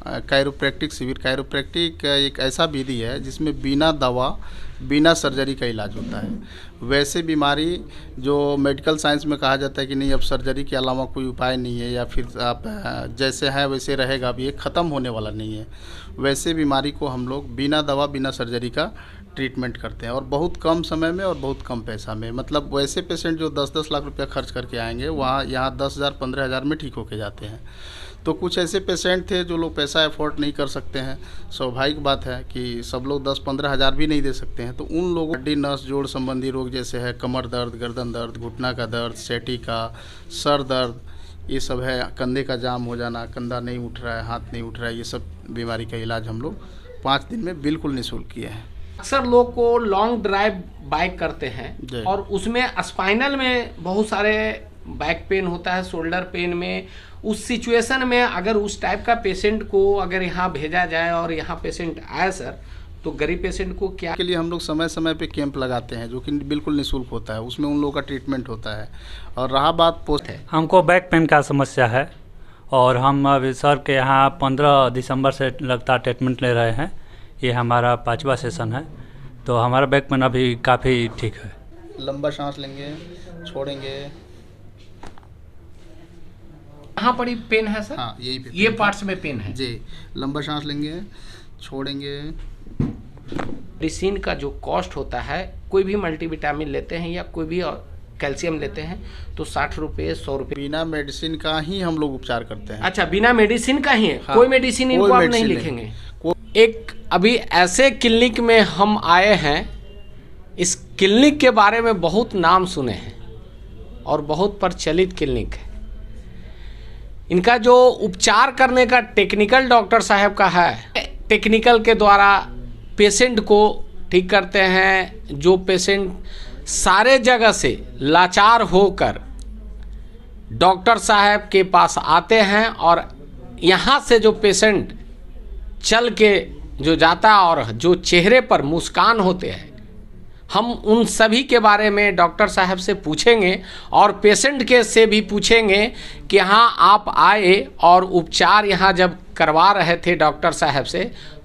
Chiropractic शिविर। Chiropractic एक ऐसा विधि है जिसमें बिना दवा बिना सर्जरी का इलाज होता है। वैसे बीमारी जो मेडिकल साइंस में कहा जाता है कि नहीं अब सर्जरी के अलावा कोई उपाय नहीं है, या फिर आप जैसे है वैसे रहेगा, अब ये ख़त्म होने वाला नहीं है, वैसे बीमारी को हम लोग बिना दवा बिना सर्जरी का ट्रीटमेंट करते हैं और बहुत कम समय में और बहुत कम पैसा में। मतलब वैसे पेशेंट जो 10-10 लाख रुपया खर्च करके आएंगे वहाँ यहाँ 10,000 15,000 में ठीक होके जाते हैं। तो कुछ ऐसे पेशेंट थे जो लोग पैसा अफोर्ड नहीं कर सकते हैं। स्वाभाविक बात है कि सब लोग 10-15 हज़ार भी नहीं दे सकते हैं। तो उन लोगों हड्डी नस जोड़ संबंधी रोग जैसे है कमर दर्द, गर्दन दर्द, घुटना का दर्द, सेटिका, सर दर्द, ये सब है, कंधे का जाम हो जाना, कंधा नहीं उठ रहा है, हाथ नहीं उठ रहा है, ये सब बीमारी का इलाज हम लोग 5 दिन में बिल्कुल निःशुल्क किए हैं। अक्सर लोग को लॉन्ग ड्राइव बाइक करते हैं और उसमें स्पाइनल में बहुत सारे बैक पेन होता है, शोल्डर पेन में। उस सिचुएशन में अगर उस टाइप का पेशेंट को अगर यहाँ भेजा जाए और यहाँ पेशेंट आए सर, तो गरीब पेशेंट को क्या के लिए हम लोग समय समय पे कैंप लगाते हैं जो कि बिल्कुल निःशुल्क होता है। उसमें उन लोगों का ट्रीटमेंट होता है। और रहा बात पोस्ट है, हमको बैक पेन का समस्या है और हम अभी सर के यहाँ 15 दिसंबर से लगातार ट्रीटमेंट ले रहे हैं। ये हमारा 5वां सेशन है, तो हमारा बैक पेन अभी काफ़ी ठीक है। लंबा सांस लेंगे, छोड़ेंगे। यहाँ पर ही पेन है सर? हाँ, यही ये पार्ट्स में पेन है जी। लंबा सांस लेंगे, छोड़ेंगे। मेडिसिन का जो कॉस्ट होता है, कोई भी मल्टीविटामिन लेते हैं या कोई भी कैल्शियम लेते हैं तो 60 रुपये 100 रुपये। बिना मेडिसिन का ही हम लोग उपचार करते हैं। अच्छा, बिना मेडिसिन का ही है? हाँ, कोई मेडिसिन इनको आप नहीं लिखेंगे? एक अभी ऐसे क्लिनिक में हम आए हैं, इस क्लिनिक के बारे में बहुत नाम सुने हैं और बहुत प्रचलित क्लिनिक है। इनका जो उपचार करने का टेक्निकल डॉक्टर साहब का है, टेक्निकल के द्वारा पेशेंट को ठीक करते हैं। जो पेशेंट सारे जगह से लाचार होकर डॉक्टर साहब के पास आते हैं और यहाँ से जो पेशेंट चल के जो जाता है और जो चेहरे पर मुस्कान होते हैं, हम उन सभी के बारे में डॉक्टर साहब से पूछेंगे और पेशेंट के से भी पूछेंगे कि हाँ आप आए और उपचार यहाँ जब करवा रहे थे डॉक्टर साहब से,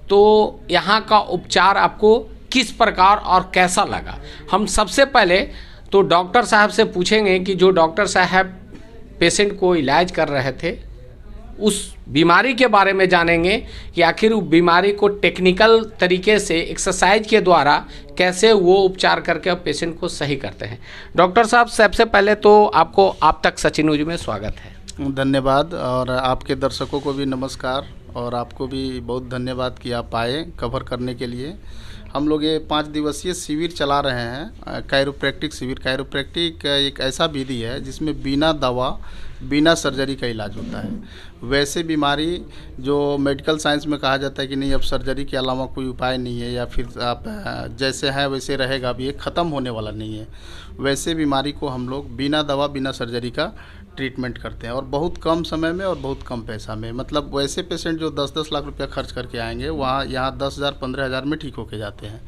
तो यहाँ का उपचार आपको किस प्रकार और कैसा लगा। हम सबसे पहले तो डॉक्टर साहब से पूछेंगे कि जो डॉक्टर साहब पेशेंट को इलाज कर रहे थे उस बीमारी के बारे में जानेंगे कि आखिर उस बीमारी को टेक्निकल तरीके से एक्सरसाइज के द्वारा कैसे वो उपचार करके पेशेंट को सही करते हैं। डॉक्टर साहब, सबसे पहले तो आपको आप तक सचिन न्यूज में स्वागत है। धन्यवाद। और आपके दर्शकों को भी नमस्कार और आपको भी बहुत धन्यवाद कि आप आए कवर करने के लिए। हम लोग ये 5 दिवसीय शिविर चला रहे हैं, कायरोप्रैक्टिक शिविर। कायरोप्रैक्टिक एक ऐसा विधि है जिसमें बिना दवा बिना सर्जरी का इलाज होता है। वैसे बीमारी जो मेडिकल साइंस में कहा जाता है कि नहीं अब सर्जरी के अलावा कोई उपाय नहीं है, या फिर आप जैसे है वैसे रहेगा, अब ये ख़त्म होने वाला नहीं है, वैसे बीमारी को हम लोग बिना दवा बिना सर्जरी का ट्रीटमेंट करते हैं और बहुत कम समय में और बहुत कम पैसा में। मतलब वैसे पेशेंट जो 10-10 लाख रुपया खर्च करके आएंगे वहाँ यहाँ 10,000 15,000 में ठीक होके जाते हैं।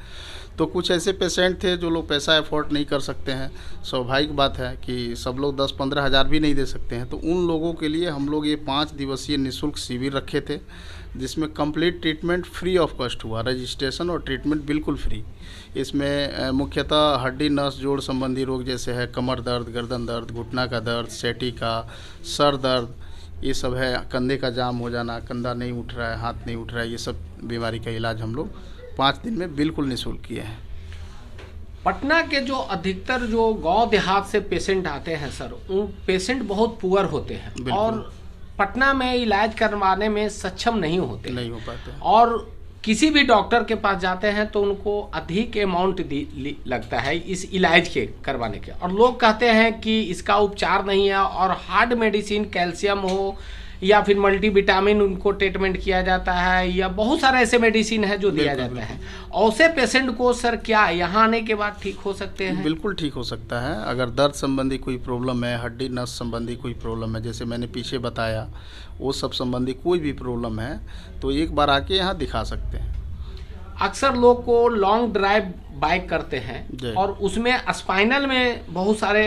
तो कुछ ऐसे पेशेंट थे जो लोग पैसा अफोर्ड नहीं कर सकते हैं। स्वाभाविक बात है कि सब लोग 10-15 हज़ार भी नहीं दे सकते हैं। तो उन लोगों के लिए हम लोग ये 5 दिवसीय निःशुल्क शिविर रखे थे जिसमें complete treatment free of cost हुआ, रजिस्ट्रेशन और ट्रीटमेंट बिल्कुल फ्री। इसमें मुख्यतः हड्डी नस जोड़ संबंधी रोग जैसे है कमर दर्द, गर्दन दर्द, घुटना का दर्द, सेटिका, सर दर्द, ये सब है, कंधे का जाम हो जाना, कंधा नहीं उठ रहा है, हाथ नहीं उठ रहा है, ये सब बीमारी का इलाज हम लोग 5 दिन में बिल्कुल निःशुल्क किए हैं। पटना के जो अधिकतर जो गांव देहात से पेशेंट आते हैं सर, उन पेशेंट बहुत पुअर होते हैं और पटना में इलाज करवाने में सक्षम नहीं हो पाते और किसी भी डॉक्टर के पास जाते हैं तो उनको अधिक अमाउंट लगता है इस इलाज के करवाने के, और लोग कहते हैं कि इसका उपचार नहीं है और हार्ड मेडिसिन कैल्शियम हो या फिर मल्टीविटामिन उनको ट्रीटमेंट किया जाता है या बहुत सारे ऐसे मेडिसिन है जो दिया जाता है। ऐसे पेशेंट को सर क्या यहाँ आने के बाद ठीक हो सकते हैं? बिल्कुल ठीक हो सकता है। अगर दर्द संबंधी कोई प्रॉब्लम है, हड्डी नस संबंधी कोई प्रॉब्लम है, जैसे मैंने पीछे बताया, वो सब संबंधी कोई भी प्रॉब्लम है तो एक बार आके यहाँ दिखा सकते हैं। अक्सर लोग को लॉन्ग ड्राइव बाइक करते हैं और उसमें स्पाइनल में बहुत सारे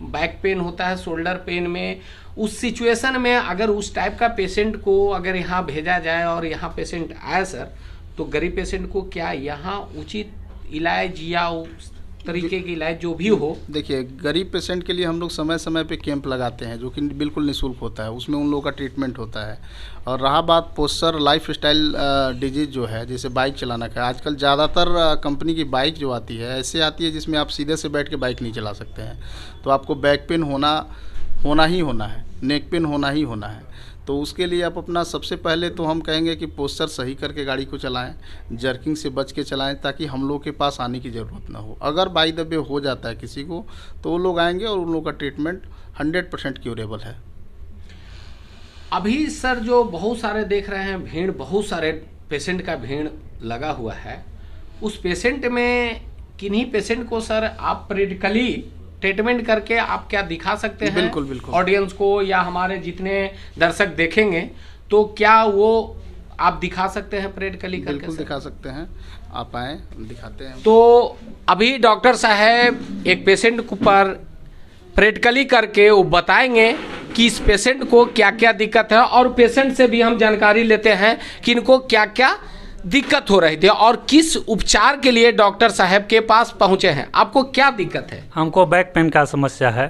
बैक पेन होता है, शोल्डर पेन में। उस सिचुएशन में अगर उस टाइप का पेशेंट को अगर यहाँ भेजा जाए और यहाँ पेशेंट आए सर, तो गरीब पेशेंट को क्या यहाँ उचित इलाज या उस तरीके की इलाज जो भी हो? देखिए, गरीब पेशेंट के लिए हम लोग समय समय पे कैंप लगाते हैं जो कि बिल्कुल निःशुल्क होता है, उसमें उन लोगों का ट्रीटमेंट होता है। और रहा बात पोस्चर लाइफ स्टाइल डिजीज़ जो है, जैसे बाइक चलाना का, आजकल ज़्यादातर कंपनी की बाइक जो आती है ऐसे आती है जिसमें आप सीधे से बैठ के बाइक नहीं चला सकते हैं। तो आपको बैक पेन होना ही होना है, नेक पेन होना ही होना है। तो उसके लिए आप अपना सबसे पहले तो हम कहेंगे कि पोस्चर सही करके गाड़ी को चलाएं, जर्किंग से बच के चलाएं, ताकि हम लोग के पास आने की ज़रूरत ना हो। अगर बाई द वे हो जाता है किसी को तो वो लोग आएंगे और उन लोगों का ट्रीटमेंट 100% क्यूरेबल है। अभी सर जो बहुत सारे देख रहे हैं भीड़, बहुत सारे पेशेंट का भीड़ लगा हुआ है, उस पेशेंट में किन्हीं पेशेंट को सर आप पीरियडिकली ट्रीटमेंट करके आप क्या दिखा सकते हैं? बिल्कुल बिल्कुल। ऑडियंस को या हमारे जितने दर्शक देखेंगे तो क्या वो आप दिखा सकते हैं पीरियडिकली करके? बिल्कुल दिखा सकते हैं, आप आएँ दिखाते हैं। तो अभी डॉक्टर साहब एक पेशेंट पर पीरियडिकली करके वो बताएंगे कि इस पेशेंट को क्या क्या दिक्कत है, और पेशेंट से भी हम जानकारी लेते हैं कि इनको क्या क्या दिक्कत हो रही थी और किस उपचार के लिए डॉक्टर साहब के पास पहुंचे हैं। आपको क्या दिक्कत है? हमको बैक पेन का समस्या है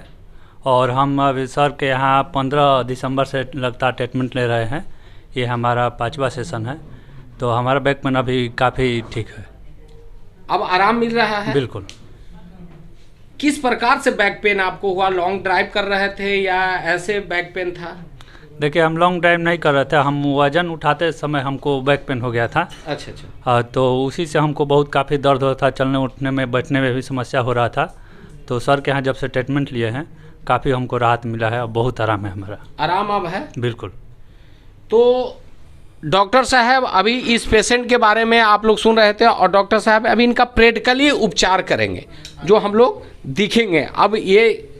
और हम अभी सर के यहाँ 15 दिसंबर से लगातार ट्रीटमेंट ले रहे हैं। ये हमारा 5वां सेशन है, तो हमारा बैक पेन अभी काफ़ी ठीक है। अब आराम मिल रहा है? बिल्कुल। किस प्रकार से बैक पेन आपको हुआ? लॉन्ग ड्राइव कर रहे थे या ऐसे बैक पेन था? देखिए, हम लॉन्ग ड्राइव नहीं कर रहे थे, हम वज़न उठाते समय हमको बैक पेन हो गया था। अच्छा अच्छा। हाँ, तो उसी से हमको बहुत काफ़ी दर्द हो रहा था, चलने उठने में बैठने में भी समस्या हो रहा था। तो सर के यहाँ जब से ट्रीटमेंट लिए हैं काफ़ी हमको राहत मिला है और बहुत आराम है हमारा। आराम अब है? बिल्कुल। तो डॉक्टर साहब अभी इस पेशेंट के बारे में आप लोग सुन रहे थे और डॉक्टर साहब अभी इनका प्रैक्टिकली उपचार करेंगे जो हम लोग दिखेंगे। अब ये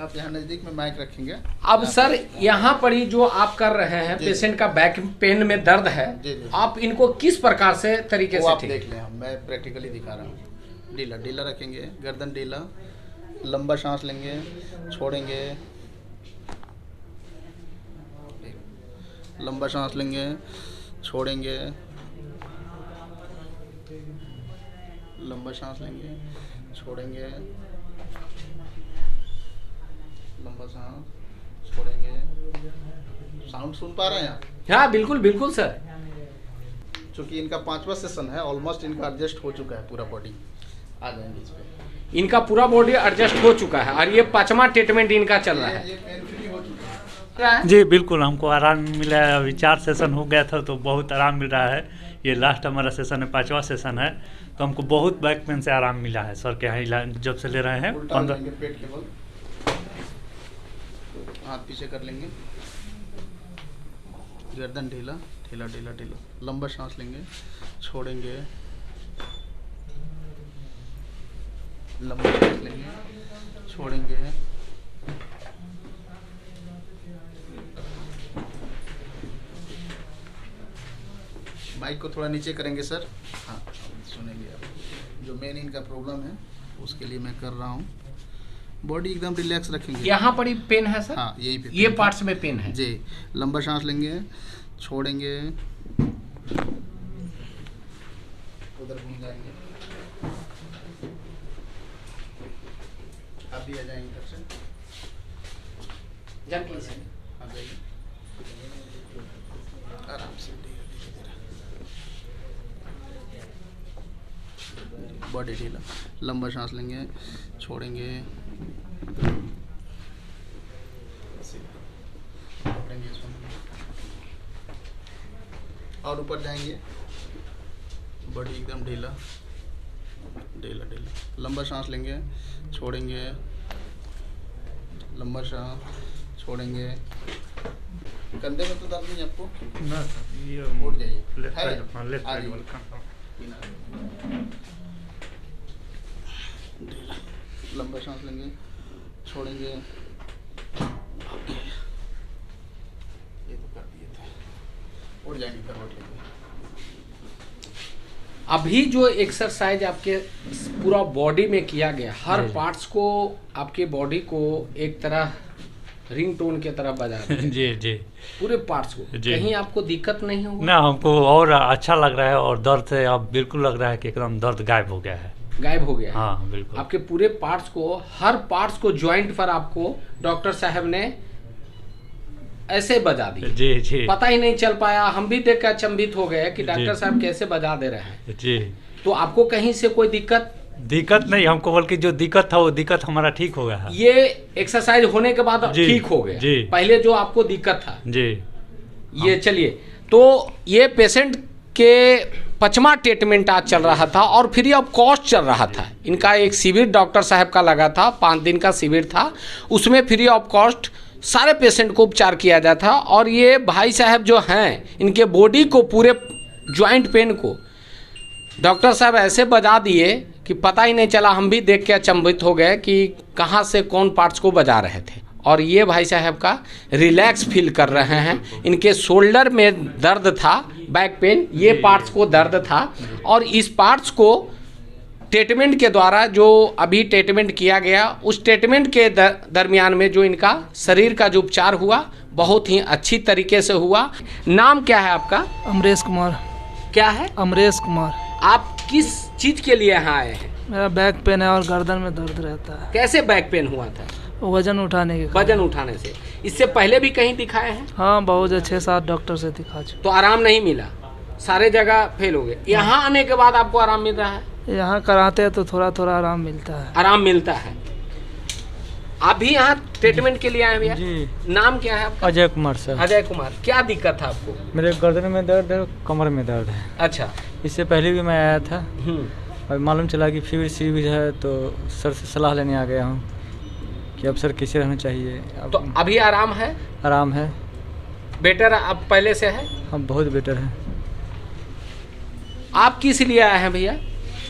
आप यहाँ नज़दीक में माइक रखेंगे। अब सर यहाँ पर ही जो आप कर रहे हैं, पेशेंट का बैक पेन में दर्द है, आप इनको किस प्रकार से तरीके से आप देख लें, मैं प्रैक्टिकली दिखा रहा हूँ। ढीला ढीला रखेंगे, गर्दन ढीला, लंबा सांस लेंगे, छोड़ेंगे, लंबा सांस लेंगे, छोड़ेंगे, लंबा सांस लेंगे, छोड़ेंगे, लंबा सांस छोड़ेंगे। साउंड सुन पा रहे हैं आप? हाँ बिल्कुल बिल्कुल सर। चूँकि इनका 5वां सेशन है, ऑलमोस्ट इनका एडजस्ट हो चुका है पूरा बॉडी। आ जाएंगे इस पे। इनका पूरा बॉडी एडजस्ट हो चुका है और ये 5वां ट्रीटमेंट इनका चल रहा है। ये पेन फ्री हो चुका है। जी बिल्कुल, हमको आराम मिला है। अभी 4 सेशन हो गया था तो बहुत आराम मिल रहा है। ये लास्ट हमारा सेशन है, 5वां सेशन है, तो हमको बहुत बैक पेन से आराम मिला है। सर के यहाँ इलाज जब से ले रहे हैं। उल्टा लेंगे पेट के बल, हाथ पीछे कर लेंगे, गर्दन ढीला ढीला ढीला ढीला, लंबा सांस लेंगे, छोड़ेंगे, लंबा सांस लेंगे, छोड़ेंगे, माइक को थोड़ा नीचे करेंगे सर। हाँ सुनेंगे आप। जो मेन इनका प्रॉब्लम है उसके लिए मैं कर रहा हूँ। बॉडी एकदम रिलैक्स रखेंगे। यहाँ पर ही पेन है सर? हाँ यही पे ये पार्ट्स में पेन है जी। लंबा सांस लेंगे, छोड़ेंगे, उधर घूम जाएंगे, आप भी आ जाएंगे इधर से, आ जाइए आराम से, बॉडी ढीला, लंबा सांस लेंगे, छोड़ेंगे, और ऊपर जाएंगे, बॉडी एकदम ढीला ढीला ढीला, लंबा सांस लेंगे, छोड़ेंगे, लंबा सांस छोड़ेंगे। कंधे में तो दर्द नहीं आपको? ना सर, ये उठ जाइए, लेफ्ट साइड लंबा सांस लेंगे, छोड़ेंगे। ये तो कर दिए थे, उठ जाएंगे करवट लेके। अभी जो एक्सरसाइज आपके पूरा बॉडी में किया गया, हर पार्ट्स को आपके बॉडी को एक तरह रिंगटोन की तरह बजा रहे हैं। जी जी पूरे पार्ट्स को। जी। कहीं आपको दिक्कत नहीं होगा? ना, हमको और अच्छा लग रहा है और दर्द से अब बिल्कुल लग रहा है कि एकदम दर्द गायब हो गया है। गायब हो गया है? हाँ बिल्कुल। आपके पूरे पार्ट्स को, हर पार्ट्स को जॉइंट पर आपको डॉक्टर साहब ने ऐसे बजा दी। जी जी पता ही नहीं चल पाया, हम भी देख कर अचंभित हो गए कि डॉक्टर साहब कैसे बजा दे रहे हैं। जी। तो आपको कहीं से कोई दिक्कत नहीं हमको, बल्कि जो दिक्कत था वो दिक्कत हमारा ठीक हो गया है। ये एक्सरसाइज होने के बाद ठीक हो गया? जी। पहले जो आपको दिक्कत था जी। ये चलिए, तो ये पेशेंट के 5वां ट्रीटमेंट आज चल रहा था और फ्री ऑफ कॉस्ट चल रहा था। इनका एक शिविर डॉक्टर साहब का लगा था, 5 दिन का शिविर था, उसमें फ्री ऑफ कॉस्ट सारे पेशेंट को उपचार किया जाता था। और ये भाई साहब जो हैं, इनके बॉडी को, पूरे जॉइंट पेन को डॉक्टर साहब ऐसे बजा दिए कि पता ही नहीं चला। हम भी देख के अचंभित हो गए कि कहाँ से कौन पार्ट्स को बजा रहे थे। और ये भाई साहब का रिलैक्स फील कर रहे हैं। इनके शोल्डर में दर्द था, बैक पेन, ये पार्ट्स को दर्द था। और इस पार्ट्स को ट्रीटमेंट के द्वारा, जो अभी ट्रीटमेंट किया गया, उस ट्रीटमेंट के दरमियान में जो इनका शरीर का जो उपचार हुआ, बहुत ही अच्छी तरीके से हुआ। नाम क्या है आपका? अमरेश कुमार। क्या है? अमरेश कुमार। आप किस चीज़ के लिए यहाँ आए हैं? मेरा बैक पेन है और गर्दन में दर्द रहता है। कैसे बैक पेन हुआ था? वजन उठाने के कारण। वजन उठाने से। इससे पहले भी कहीं दिखाए हैं? हाँ, बहुत 6-7 डॉक्टर से दिखा चुका। तो आराम नहीं मिला, सारे जगह फेल हो गए। यहाँ आने के बाद आपको आराम मिल रहा है? यहाँ कराते हैं तो थोड़ा थोड़ा आराम मिलता है। आराम मिलता है। आप भी यहाँ ट्रीटमेंट के लिए आए भैया? जी। नाम क्या है आपका? अजय कुमार सर। अजय कुमार। क्या दिक्कत था आपको? मेरे गर्दन में दर्द है, कमर में दर्द है। अच्छा। इससे पहले भी मैं आया था और मालूम चला कि शिविर है, तो सर से सलाह लेने आ गया हूँ कि अब सर कैसे रहना चाहिए। तो अभी आराम है? आराम है। बेटर अब पहले से है? हम बहुत बेटर है। आप किस लिए आए हैं भैया?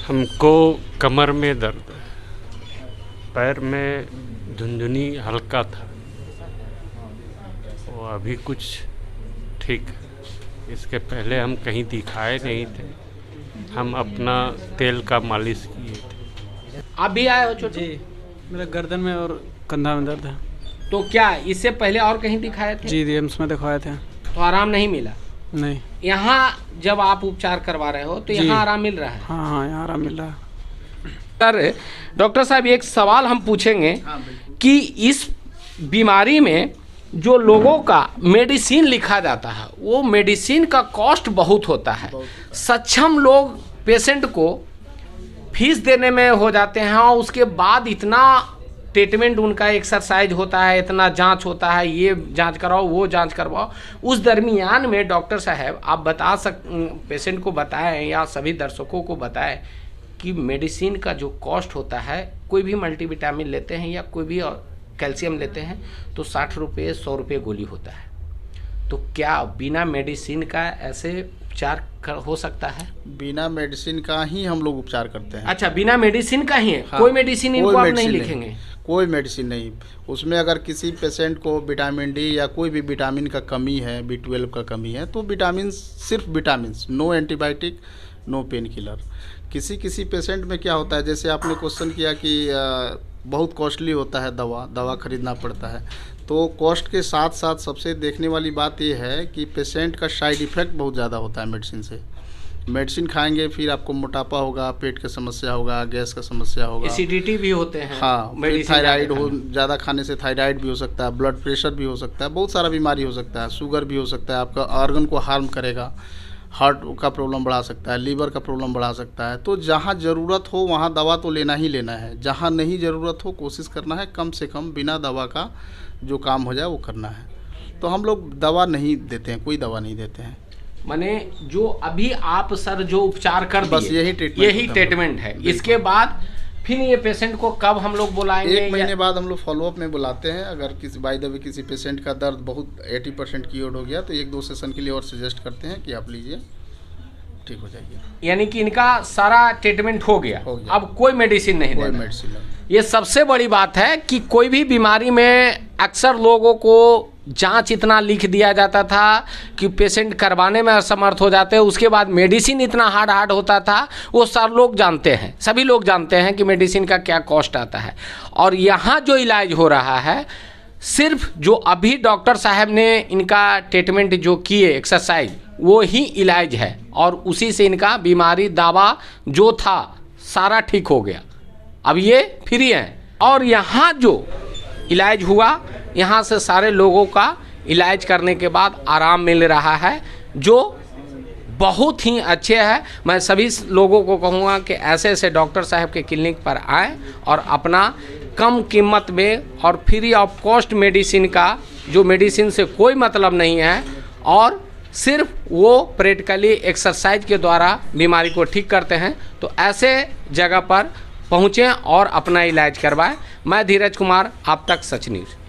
हमको कमर में दर्द, पैर में झुनझुनी हल्का था, वो अभी कुछ ठीक। इसके पहले हम कहीं दिखाए नहीं थे, हम अपना तेल का मालिश किए थे। आप भी आए हो छोटू? जी, मेरे गर्दन में और कंधा में दर्द है। तो क्या इससे पहले और कहीं दिखाए थे? जी, एम्स में दिखवाए थे। तो आराम नहीं मिला? नहीं। यहाँ जब आप उपचार करवा रहे हो तो यहाँ आराम मिल रहा है? हाँ हाँ, यहाँ आराम मिल रहा है। सर, डॉक्टर साहब एक सवाल हम पूछेंगे कि इस बीमारी में जो लोगों का मेडिसिन लिखा जाता है, वो मेडिसिन का कॉस्ट बहुत होता है। सक्षम लोग पेशेंट को फीस देने में हो जाते हैं और उसके बाद इतना ट्रीटमेंट, उनका एक्सरसाइज होता है, इतना जांच होता है, ये जांच कराओ, वो जांच करवाओ। उस दरमियान में डॉक्टर साहब आप पेशेंट को बताएं या सभी दर्शकों को बताएं कि मेडिसिन का जो कॉस्ट होता है, कोई भी मल्टीविटामिन लेते हैं या कोई भी कैल्शियम लेते हैं तो 60 रुपये 100 रुपये गोली होता है। तो क्या बिना मेडिसिन का ऐसे उपचार हो सकता है? बिना मेडिसिन का ही हम लोग उपचार करते हैं। अच्छा, बिना मेडिसिन का ही है? हाँ, कोई मेडिसिन इनको आप नहीं लिखेंगे? कोई मेडिसिन नहीं। उसमें अगर किसी पेशेंट को विटामिन डी या कोई भी विटामिन का कमी है, B12 का कमी है, तो विटामिन, सिर्फ vitamin, no antibiotic, no painkiller. किसी पेशेंट में क्या होता है, जैसे आपने क्वेश्चन किया कि बहुत कॉस्टली होता है, दवा खरीदना पड़ता है। तो कॉस्ट के साथ साथ सबसे देखने वाली बात ये है कि पेशेंट का साइड इफ़ेक्ट बहुत ज़्यादा होता है मेडिसिन से। मेडिसिन खाएंगे फिर आपको मोटापा होगा, पेट का समस्या होगा, गैस का समस्या होगा, एसिडिटी भी होते हैं। हाँ, थायराइड हो, ज़्यादा खाने से थायराइड भी हो सकता है, ब्लड प्रेशर भी हो सकता है, बहुत सारा बीमारी हो सकता है, शुगर भी हो सकता है, आपका ऑर्गन को हार्म करेगा, हार्ट का प्रॉब्लम बढ़ा सकता है, लीवर का प्रॉब्लम बढ़ा सकता है। तो जहाँ ज़रूरत हो वहाँ दवा तो लेना ही लेना है, जहाँ नहीं ज़रूरत हो कोशिश करना है कम से कम बिना दवा का जो काम हो जाए वो करना है। तो हम लोग दवा नहीं देते हैं, कोई दवा नहीं देते हैं। माने जो अभी आप सर जो उपचार कर बस दिए, यही ट्रीटमेंट है। इसके बाद फिर ये पेशेंट को कब हम लोग बुलाएंगे? 1 महीने बाद हम लोग फॉलोअप में बुलाते हैं। अगर किसी बाय द वे किसी पेशेंट का दर्द बहुत 80% क्योर्ड हो गया तो 1-2 सेशन के लिए और सजेस्ट करते हैं कि आप लीजिए, ठीक हो जाएगी। यानी कि इनका सारा ट्रीटमेंट हो गया, अब कोई मेडिसिन नहीं, कोई मेडिसिन नहीं। ये सबसे बड़ी बात है कि कोई भी बीमारी में अक्सर लोगों को जांच इतना लिख दिया जाता था कि पेशेंट करवाने में असमर्थ हो जाते हैं। उसके बाद मेडिसिन इतना हार्ड होता था, वो सब लोग जानते हैं, सभी लोग जानते हैं कि मेडिसिन का क्या कॉस्ट आता है। और यहाँ जो इलाज हो रहा है सिर्फ जो अभी डॉक्टर साहब ने इनका ट्रीटमेंट जो किए एक्सरसाइज वो ही इलाज है, और उसी से इनका बीमारी दावा जो था सारा ठीक हो गया। अब ये फ्री हैं, और यहाँ जो इलाज हुआ यहाँ से सारे लोगों का इलाज करने के बाद आराम मिल रहा है, जो बहुत ही अच्छे है। मैं सभी लोगों को कहूँगा कि ऐसे ऐसे डॉक्टर साहब के क्लिनिक पर आएँ और अपना कम कीमत में और फ्री ऑफ कॉस्ट मेडिसिन का, जो मेडिसिन से कोई मतलब नहीं है और सिर्फ वो प्रैक्टिकली एक्सरसाइज के द्वारा बीमारी को ठीक करते हैं, तो ऐसे जगह पर पहुँचें और अपना इलाज करवाएं। मैं धीरज कुमार, आप तक सच न्यूज़।